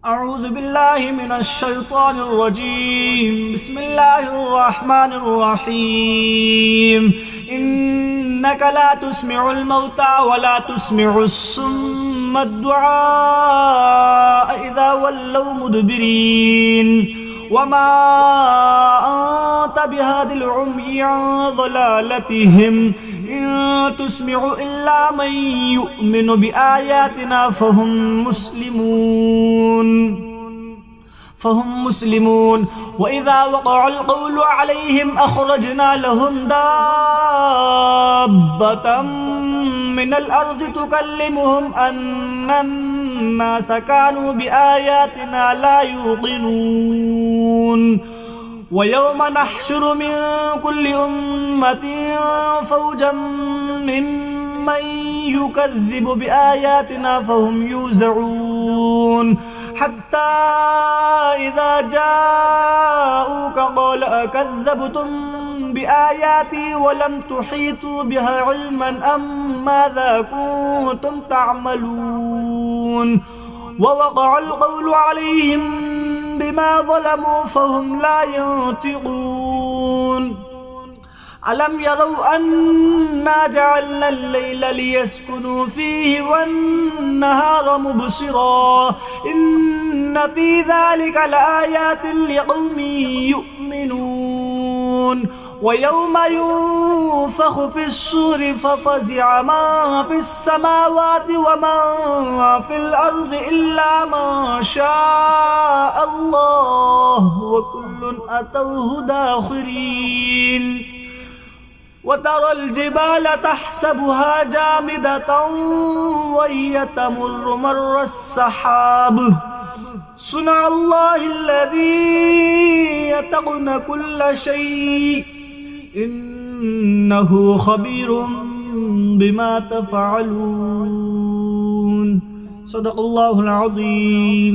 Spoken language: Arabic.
أعوذ بالله من الشيطان الرجيم. بسم الله الرحمن الرحيم. إنك لا تسمع الموتى ولا تسمع الصم الدعاء إذا ولوا مدبرين وما أنت بهاد العمي عن ضلالتهم إن تسمع إلا من يؤمن بآياتنا فهم مسلمون. وإذا وقع القول عليهم أخرجنا لهم دابة من الأرض تكلمهم أن الناس كانوا بآياتنا لا يوقنون. ويوم نحشر من كل أمة فوجا ممن يكذب بآياتنا فهم يوزعون حتى إذا جاءوك قال أكذبتم بآياتي ولم تحيطوا بها علما أم ماذا كنتم تعملون. ووقع القول عليهم بما ظلموا فهم لا ينطقون. ألم يروا أنا جعلنا الليل ليسكنوا فيه والنهار مبصرا إن في ذلك لآيات لقوم يؤمنون. ويوم ينفخ في الصور ففزع من في السماوات ومن في الأرض إلا من شاء الله وكل أتوه داخرين. وترى الجبال تحسبها جامدة وهي تمر مر السحاب صنع الله الذي يتقن كل شيء إنه خبير بما تفعلون. صدق الله العظيم.